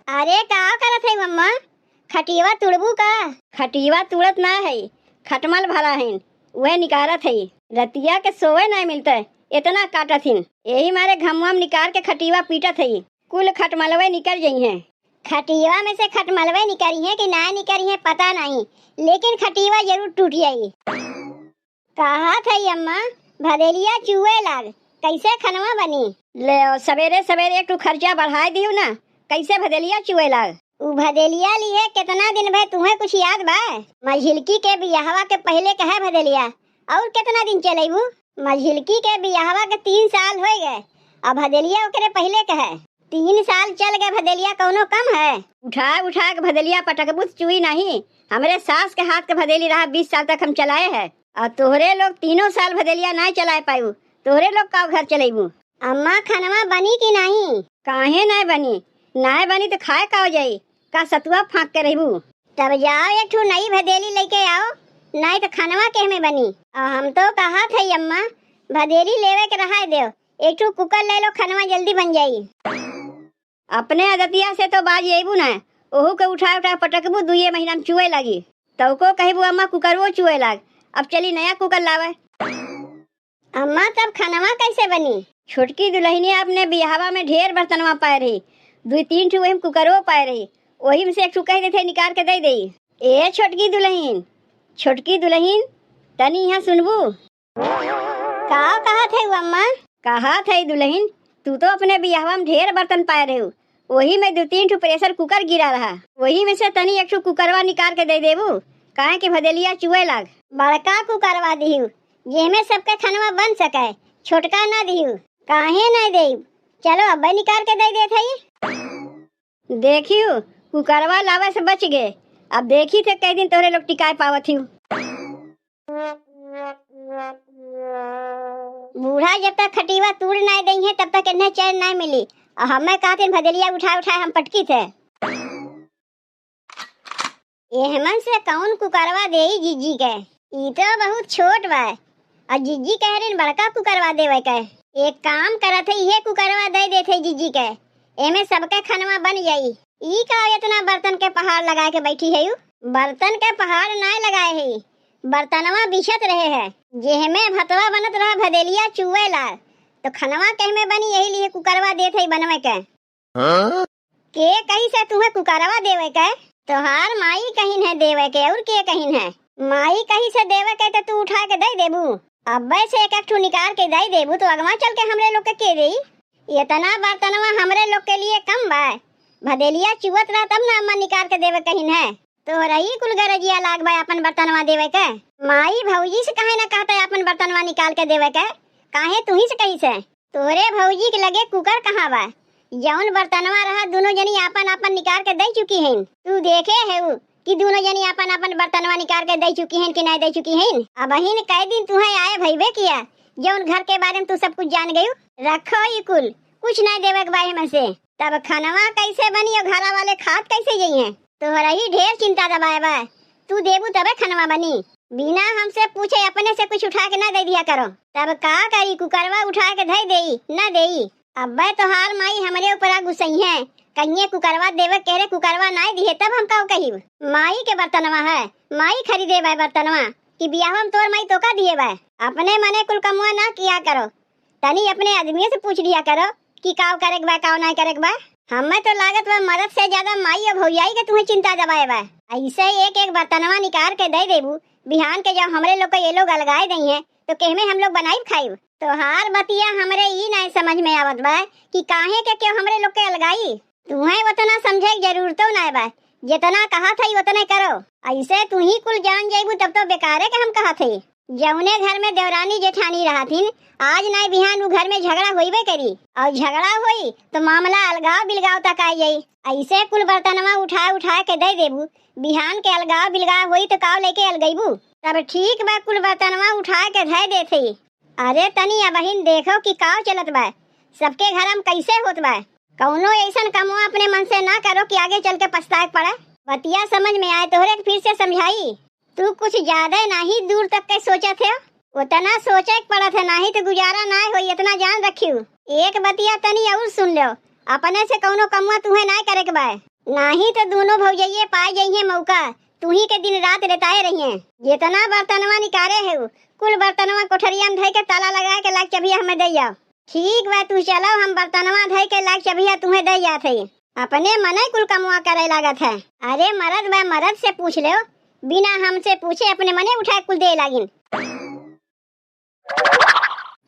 अरे का करत है मम्मा? खटिवा तुड़बू का? खटिवा तुड़त ना है, खटमल भरा है वह निकारत है। रतिया के सोए नहीं मिलते, इतना काटत हिन। यही मारे घमम निकाल के खटिवा पीटत है, कुल खटमलवे निकल गई हैं। खटिवा में से खटमलवे निकली हैं कि ना निकली हैं पता नहीं, लेकिन खटिवा जरूर टूट जाई। कहा था अम्मा भदेलिया चूहे लाग, कैसे खनवा बनी? ले सवेरे सवेरे एक खर्चा बढ़ाए दियो ना, कैसे भदेलिया चूहे लाग? उ भदेलिया ली है कितना दिन भाई, तुम्हें कुछ याद बा? मझिलकी के बियाहवा के पहले कहे भदेलिया, और कितना दिन चलेबू? मझिलकी के बियाहवा के 3 साल हो गए, अब भदेलिया ओकरे पहले कहे 3 साल चल गए। भदेलिया कौनो कम है? उठा उठा के भदेलिया पटकबूत चुई नहीं। हमरे सास के हाथ के भदेली रहा 20 साल तक हम चलाए है, और तोहरे लोग 3 साल भदेलिया नहीं चलाए पायू। तोहरे लोग का घर चलेबू? अम्मा खनवा बनी कि नहीं? काहे नहीं बनी? नहीं बनी तो खाए का हो जाई का? सतुआ फाँक के रहबू? तब जाओ एक ठो नई भदेली लेके आओ, नहीं तो खनवा के में बनी। और हम तो कहा थे अम्मा भदेली लेवे के रहा दे, एक ठो कुकर ले लो, खनवा जल्दी बन जाई। अपने आदतिया से तो बाज अबू ना, ओहू के उठा उठा पटकबू 2 महीना में चुए लगी, तो को कहबू अम्मा कुकर वो चुए लाग। अब चली नया कुकर लावे। अम्मा तब खनवा कैसे बनी? छोटकी दुल्हनिया अपने बियाहवा में ढेर बर्तनवा पाए रही, 2-3 ठो वही कुकरो पाए रही, वही में से एक ठो कह देते निकाल के दे दे। ए छोटकी दुल्हन, छोटकी दुल्हन तनी यहाँ सुनबू। का कहा थे अम्मा? कहा थे दुल्हन, तू तो अपने बियाहवा में ढेर बर्तन पाए रहे, वही में 2-3 ठो प्रेशर कुकर गिरा रहा, वही में से तनी एक ठो कुकरवा निकाल के दे देबू, काहे कि भदेलिया चुए लाग। बड़का कुकरवा दिहू जेमे सबके खनवा बन सके, छोटका ना दिहू। काहे नहीं देब? चलो अब निकाल के दे देत हई। देखियो कुकरवा लावे से बच गए, अब देखी थे कई दिन तोरे लोग टिकाए पावत ही। बूढ़ा जब तक खटिवा तोड़ नहीं दई है तब तक इन्हें चैन नहीं मिली, और हमें कहते भदेलिया उठा उठा हम पटकी थे। एहमन से कौन कुकरवा दे जीजी के? ई तो बहुत छोट बा, और जीजी कह रही बड़का कुकरवा देवे के। एक काम करत है ये कुकरवा दे देते जीजी के, एमे सबके खनवा बन जाई। ई का इतना बर्तन के पहाड़ लगा के बैठी है? बर्तन के पहाड़ नहीं लगाए है, बर्तनवा बिछत रहे है, जेहमे भतवा बनत रहा भदेलिया चुए ला, तो खनवा कहमे बनी, यही लिए कुकरवा देत है बनवे के। के कहीं से तुम्हें कुकरवा देवे के? तोहार माई कहीं है देवे के, और के कहीं है? माई कहीं से देवे के तो तू उठा के दे देबू, अब से एक ठो निकाल के दे देबू तो अगवा चल के हमरे लोग के देई। इतना बर्तनवा हमरे लोग के लिए कम बा, भदेलिया चुवत रहा तब ना अम्मा निकाल के देवे कहीं है, तो रही कुल गरजिया लाग बा अपन बर्तनवा देवे के। माई भौजी से काहे ना कहता है अपन बर्तनवा निकाल के देवे के? काहे तू ही से कहीं से? तोरे भौजी के लगे कुकर कहाँ बा? जौन बर्तनवा रहा दोनों जनी आपन आपन निकाल के दे चुकी हैं। तू देखे है कि दोनों जनी अपन अपन बर्तनवा निकाल के दे चुकी हैं कि नहीं दे चुकी हैं? अब ही ने कई दिन तुम्हें आए भईबे किया, जौन घर के बारे में तू सब कुछ जान गयू। रखो ये कुल, कुछ नहीं देवे के बारे में से, तब खनवा कैसे बनी और घरा वाले खात कैसे जाइए? तो रही ढेर चिंता दबाए बा, तू देबू तबे खनवा बनी, बिना हमसे पूछे अपने से कुछ उठा के ना दे दिया करो। तब का करी? कुकरवा उठा के धई देई ना देई? अब तोहार माई हमरे ऊपर गुस्सई है, कहिए कुकरवा देवे कह रहे कुकरवा नहीं दिए, तब हम का कही माई के बर्तनवा है, माई खरीदे बा बर्तनवा कि बियाहवा में तोर माई तो का दिए बा? अपने मने कुल कमुआ ना किया करो, तनी अपने आदमी से पूछ लिया करो कि काव करे बा काव नहीं करे बा। हमें तो लागत बा मदद से ज्यादा माई और भौजाई के तुम्हें चिंता दबाए बा। ऐसे एक एक बर्तनवा निकाल के दे देबू, बिहान के जब हमरे लोग को ये लोग अलगाए दई है तो कहमे हम लोग बनाई खाई। तो हार बतिया हमरे ई नहीं समझ में आवत बा कि काहे के क्यों हमरे लोग के अलगाई। तुम्हें उतना समझे की जरूरत नहीं बा, जितना कहा था उतने करो। ऐसे तू ही कुल जान जाइबू तब तो बेकार है कि हम कहा थे। जौने घर में देवरानी जेठानी रहा थी, आज नहीं बिहान वो घर में झगड़ा होइबे करी, और झगड़ा होई तो मामला अलगाव बिलगाव तक आ जाई। ऐसे कुल बर्तनवा उठा उठा के दे देबू, बिहान के अलगाव बिलगाव होई तो काव लेके अलगईबू? तब ठीक बा कुल बर्तनवा उठा के धय देथे। अरे तनी बहिन देखो कि काव चलत बा, सबके घर में कैसे होत बा। कौनो ऐसा कमुआ अपने मन से ना करो कि आगे चल के पछताए पड़े। बतिया समझ में आए तोहरे फिर से समझाई। तू कुछ ज्यादा नहीं दूर तक के सोचा थे, उतना सोचे पड़ा था, नहीं तो गुजारा ना हो, इतना जान रखियो। एक बतिया तनी और सुन लो, अपने से कौनो कमुआ तुम्हें ना करे के बा। नहीं तो दोनों भौजाइये पाए जाइए मौका, तू ही के दिन रात लेताए रहिए। जितना बर्तनवा निकारे है कुल बर्तनवा कोठरिया में धइ के ताला लगा के लाग चबिया हमें दे जाओ। ठीक बा तू चलो, हम बर्तनवा धइ के लाग चबिया तुम्हें दे जात है। अपने मने कुल कमुआ करे लागत है। अरे मरद बा, मरद से पूछ लो, बिना हमसे पूछे अपने मने उठा कुल दे लागिन।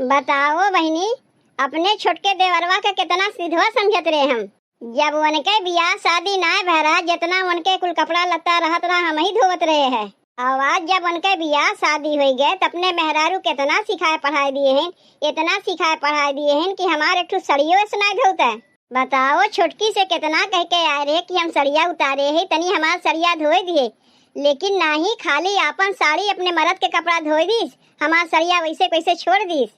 बताओ बहनी, अपने छोटके देवरवा के कितना सीधवा समझत रहे हम। जब उनके बियाह शादी ना भरा, जितना उनके कुल कपड़ा लत्ता रहत रहा हम ही धोवत रहे हैं। और आज जब उनके बियाह शादी हो गए तो अपने मेहरारू कितना सिखाए पढ़ाई दिए हैं, इतना सिखाए पढ़ाई दिए हैं कि हमारे एक सड़ियों सुनाई धोता है। बताओ छोटकी से कितना कह के आए रहे कि हम सड़िया उतारे है, तनी हमार सड़िया धोए दिए, लेकिन ना ही खाली अपन साड़ी अपने मर्द के कपड़ा धोए दीस, हमार सड़िया वैसे कैसे छोड़ दीस।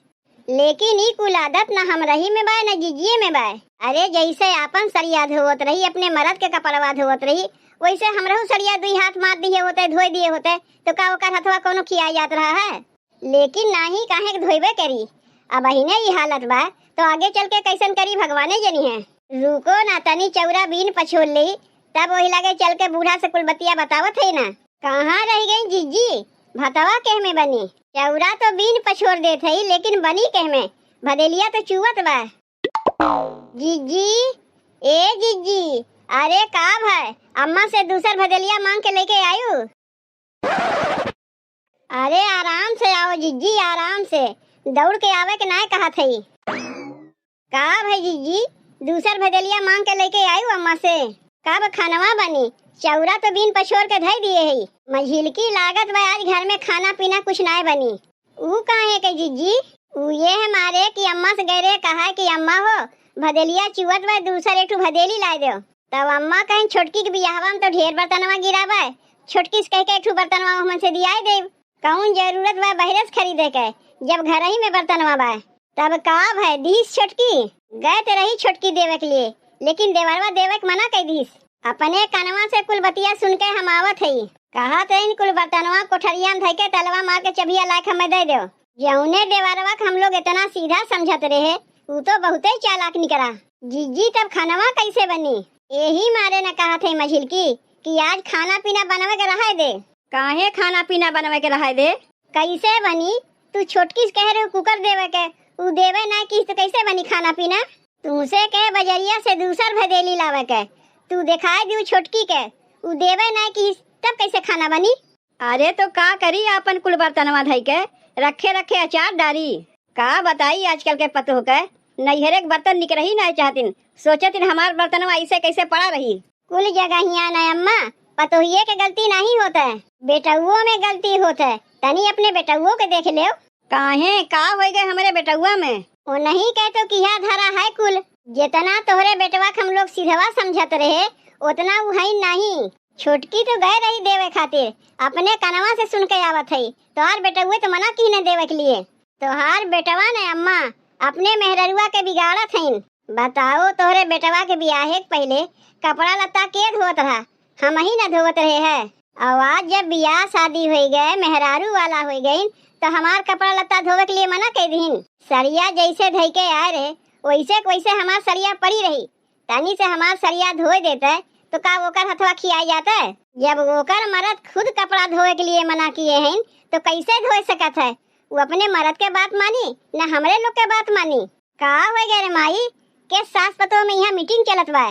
लेकिन ई कुल आदत न हम रही में बाय न जिजिए में बाय। अरे जैसे अपन सड़िया धोवत रही, अपने मर्द के कपड़वा धोवत रही, वैसे हमरहु सड़िया दुई हाथ मार दिए होते, धोए दिए होते, तो का ओकर हथवा कोनो खिया जात रहा है। लेकिन नाही काहे के धोइबे करी। अब अहिने ई हालत बा तो आगे चल के कैसन करी भगवाने जनी है। रुको ना, तनी चौरा बीन पछोल ली, तब वही लगे चल के बूढ़ा से कुल बतिया बतावत है ना। कहाँ रह गई जिज्जी, भतवा कह में बनी। चौरा तो बीन पछोड़ देत है, लेकिन बनी कह में, भदेलिया तो चुवत बा। जिज्जी, ए जिज्जी, अरे का भाई, अम्मा से दूसर भदेलिया मांग के लेके आयु। अरे आराम से आओ जिज्जी, आराम से, दौड़ के आवे के ना कहा थी। का भाई जिज्जी, दूसर भदेलिया मांग के लेके आयु अम्मा से। कब खानवा बनी, चौरा तो बीन पछोड़ के धई दिए है। मझिलकी लागत बा आज घर में खाना पीना कुछ ना बनी। ऊ कहाँ है के जिज्जी? ऊ ये है मारे कि अम्मा से गए रहे, कहा कि अम्मा हो भदेलिया चुवत बा, दूसर एक भदेली ला दो। तब अम्मा कहीं छोटकी के बियाहवा में तो ढेर बर्तनवा गिरा बा, छोटकी से कह के एक बर्तनवा हमन से दिया दे। कौन जरूरत बा बहरे से खरीदे के, जब घर ही में बर्तनवा बा। तब का भाई दीस छोटकी गए तो रही छोटकी देवे के लिए, लेकिन देवरवा देवे के मना कह दीस। अपने कनवा से कुल बतिया सुन के हम आवत है, कहा तो इन कुल बर्तनवा कोठरिया में धइ के तलवा मार के चबिया लाख हमें दे दो। जौने देवरवा हम लोग इतना सीधा समझत रहे, वो तो बहुत ही चालाक निकला। जिज्जी तब खानवा कैसे बनी? यही मारे न कहा थे मझिलकी कि आज खाना पीना बनवे के रहा दे। काहे खाना पीना बनवे के रहा दे? कैसे बनी? तू छोटकी से कह रहे हो कुकर देवे के, ऊ देवे ना कि तो कैसे बनी खाना पीना? तुमसे कहे बजरिया से दूसर भदेली लावे के, तू दिखाई दी छोटकी के, ऊ देवे ना कि तब कैसे खाना बनी? अरे तो का करी, अपन कुल बर्तनवा धइ के रखे रखे अचार डारी। का बताई आजकल के पतो के नैहरे के बर्तन निक रही ना चाहतिन, सोचतिन हमार बर्तनवा ऐसे कैसे पड़ा रही। कुल जगहिया ना अम्मा, पतोहिए के गलती नहीं होता है, बेटुओं में गलती होता है। तनी अपने बेटुओं के देख ले। काहे का हो गए हमारे बेटुआ में? वो नहीं कहतो कि यह धरा है कुल, जितना तोहरे बेटवा हम लोग सीधवा समझत रहे उतना वो है नहीं। छोटकी तो गए रही देवे खातिर, अपने कनवा से सुन के आवत है, तोहार बेटुए तो मना की न देवे के लिए। तोहार बेटवा ने अम्मा अपने मेहररुआ के बिगाड़त हईन। बताओ तोहरे बेटवा के बियाहे के पहले कपड़ा लत्ता के धोत रहा, हम ही न धोवत रहे है। और आज जब बियाह शादी हो गए, मेहरारू वाला हो गई, तो हमार कपड़ा लत्ता धोवे के लिए मना कह दीन। सरिया जैसे धइ के आए रहे वैसे हमार सरिया पड़ी रही, तनी से हमार सरिया धोए देता है तो का ओकर हथवा खिया जाता है? जब ओकर मर्द खुद कपड़ा धोए के लिए मना किए हैं तो कैसे धोए सकत है? वो अपने मर्द के बात मानी न हमरे लोग के बात मानी। का हो गए रे माई के सास पतो में यहाँ मीटिंग चलत बा।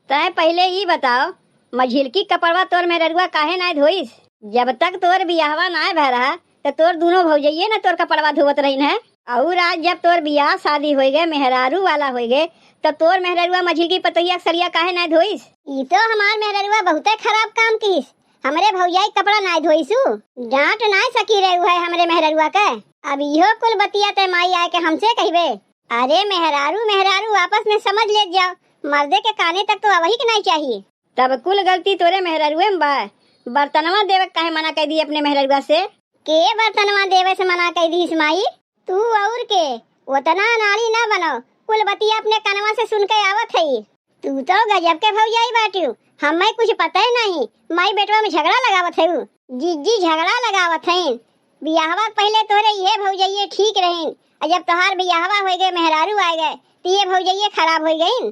तय पहले ही बताओ मझिलकी कपड़वा तोर मेहररुआ काहे ना धोइस? जब तक तोर बियाहवा ना भय रहा तो तोर दोनों भौजाइये ना तोर कपड़वा धोवत रही है। और आज जब तोर बियाह शादी हो गए, मेहरारू वाला हो गए, तो तोर मेहररुआ मझिलकी पतोहिया सरिया काहे ना धोइस? ई तो हमार मेहररुआ बहुत खराब काम किस, हमरे भौजाई कपड़ा ना धोइसु, डांट ना सकी रहे है हमरे मेहररुआ के। अब इहो कुल बतिया ते माई आए के हमसे कहबे। अरे मेहरारू मेहरारू आपस में समझ ले जाओ, मर्दे के काने तक तो वही के नहीं चाहिए। तब कुल गलती तोरे मेहररुए में बा। बर्तनवा देवे काहे मना कह दी अपने मेहररुआ से? के बर्तनवा देवे से मना कह दी माई? तू और के उतना नारी ना बनो, कुल बतिया अपने कनवा से सुन के आवत है। तू तो गजब के भौजाई बाटू, हमें कुछ पता ही नहीं। माई बेटवा में झगड़ा लगावत है, जिज्जी झगड़ा लगावत है। बियाहवा पहले तोरे ये भौजाइये ठीक रहीन, और जब तोहार बियाहवा हो गए मेहरारू आ गए तो ये भौजाइये खराब हो गईन।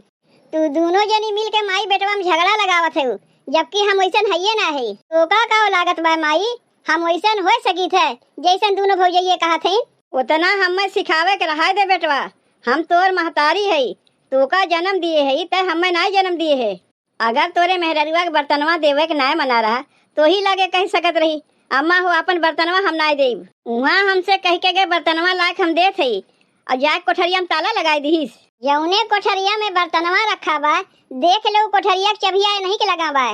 तू दोनों जनी मिल के माई बेटवा में झगड़ा लगावत है, जबकि हम वैसन हइये ना है। तो का लागत बा माई, हम वैसन हो सकी थे जैसन दोनों भौजइये कहा थे। उतना हमें सिखावे के रहा दे बेटवा, हम तोर महतारी है, तो का जन्म दिए है ते हमें ना जन्म दिए है। अगर तोरे मेहररुआ के बर्तनवा देवे के ना मना रहा तो ही लगे कह सकत रही अम्मा हो अपन बर्तनवा हम ना देब। वहाँ हमसे कह के गए बर्तनवा लायक हम दे थे और जाके कोठरिया में ताला लगाई दीस। जौने कोठरिया में बर्तनवा रखा बा देख लो, कोठरिया के चबिया नहीं के लगा बा।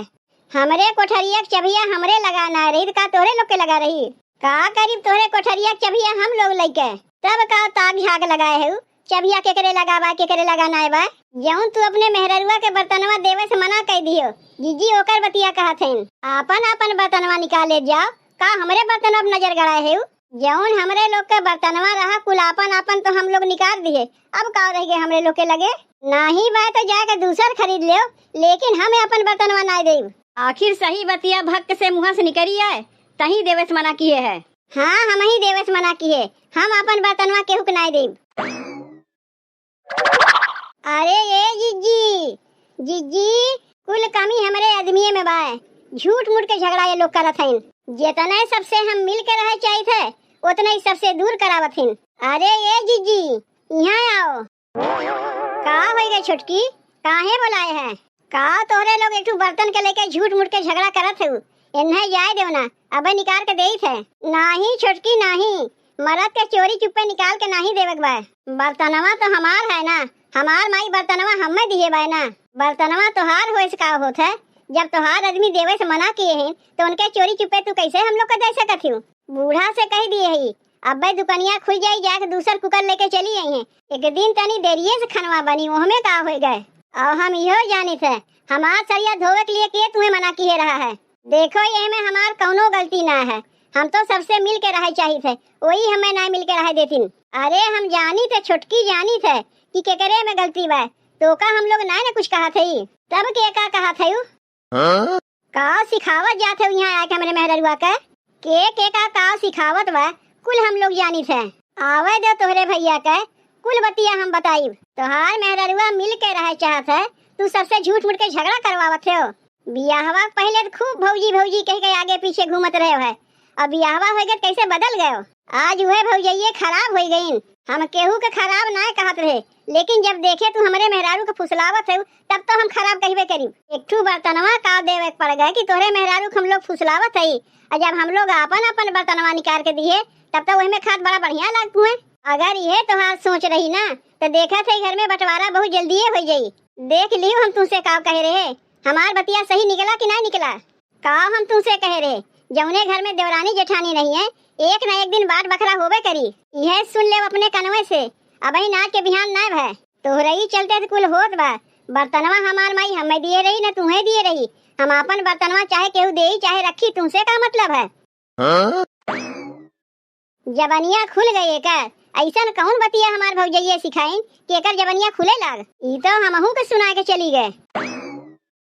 हमरे कोठरिया के चबिया हमरे लगाना रही का तोरे लोग के लगा रही। का करीब तोरे कोठरिया के चबिया हम लोग लेके तब का ताक झाग लगाए है। चबिया केकरे लगाबा केकरे लगाना है बा। जौन तू अपने मेहररुआ के बर्तनवा देवे से मना कर दियो, जीजी ओकर बतिया कहा थे आपन आपन बर्तनवा निकाले जाओ। का हमरे बर्तनवा में नजर गड़ाए है। जौन हमरे लोग के बर्तनवा रहा कुल आपन आपन तो हम लोग निकाल दिए, अब का रह गए हमरे लोग के लगे। नहीं बा तो जाके दूसर खरीद ले, लेकिन हमें अपन बर्तनवा ना दे। आखिर सही बतिया भक्त से मुँह से निकली है तही देवे से मना किए है। हाँ हम ही देवे से मना किए, हम अपन बर्तनवा केहू के ना देब। अरे ये जीजी जीजी कुल कमी हमरे आदमी में बा, झूठ मूठ के झगड़ा ये लोग करत हैं। जितना सबसे हम मिल के रहे चाहिए थे उतना ही सबसे दूर करावत हैं। अरे ये जीजी यहाँ आओ। का हो गई छोटकी, काहे बुलाए हैं? का तोरे लोग एक बर्तन के लेके झूठ मूठ के झगड़ा करत है, इन्हें जाए देव ना, अब निकाल के देई थे। नहीं छोटकी नहीं, मरद के चोरी चुप्पे निकाल के नहीं देवे बा। बर्तनवा तो हमार है ना, हमार माई बर्तनवा हमें दिए बा ना। बर्तनवा तोहार होए से का होत है? जब तोहार आदमी देवे से मना किए हैं तो उनके चोरी चुप्पे तू कैसे हम लोग का दे सकत हूँ? बूढ़ा से कह दिए है अब दुकानिया खुल जाई, जाके दूसर कुकर लेके चली आई है। एक दिन तनी देरिये से खनवा बनी, ओहमे का हो गए। और हम यो जानी थे हमार सरिया धोवे के लिए के तुम्हें मना किए रहा है। देखो ये में हमार कौनो गलती ना है, हम तो सबसे मिल के रहे चाहिए थे, वही हमें ना मिल के रहे देती। अरे हम जानी थे छोटकी, जानी थे कि केकरे में गलती बा, तो का हम लोग ना कुछ कहा थे तब के का कहा थे। का सिखावत जाते यहाँ आके हमारे मेहररुआ के का सिखावत बा कुल हम लोग जानी थे। आवे दो तोहरे भैया के कुल बतिया हम बताई। तोहार मेहररुआ मिल के रहे चाहत है, तू सबसे झूठ मूठ के झगड़ा करवावत हो। बियाहवा पहले तो खूब भौजी भौजी कह के आगे पीछे घूमत रहे है, अब बियाहवा हो गए कैसे बदल गए। आज वह भौजइये खराब हो गई। हम केहू के खराब ना कहत रहे, लेकिन जब देखे तू हमारे मेहरारू के फुसलावत है तब तो हम खराब कहबे करी। एक ठू बर्तनवा का देवे पड़ गए कि तोहरे मेहरारू हम लोग फुसलावत है, और जब हम लोग अपन अपन बर्तनवा निकाल के दिए तब तो वही में खाद बड़ा बढ़िया लगतू है। अगर ये तोहार सोच रही ना तो देखा थे घर में बंटवारा बहुत जल्दी हो जाई। देख लियो हम तुमसे का कह रहे, हमार बतिया सही निकला कि ना निकला। का हम तुमसे कह रहे, जौने घर में देवरानी जेठानी नहीं है एक न एक दिन बाट बखरा होबे करी। यह सुन ले अपने कनवे से, अब ही नाच के बिहान ना भय तोहरई चलते तो कुल होत बा। बर्तनवा हमार माई हमें दिए रही न तुम्हें दिए रही, हम अपन बर्तनवा चाहे केहू दे चाहे रखी, तुमसे का मतलब है? जबनिया खुल गई का ऐसा कौन बतिया हमार भौजइये सिखाई कि एकर जबनिया खुले लाग। ई तो हमहू के सुना के चली गए।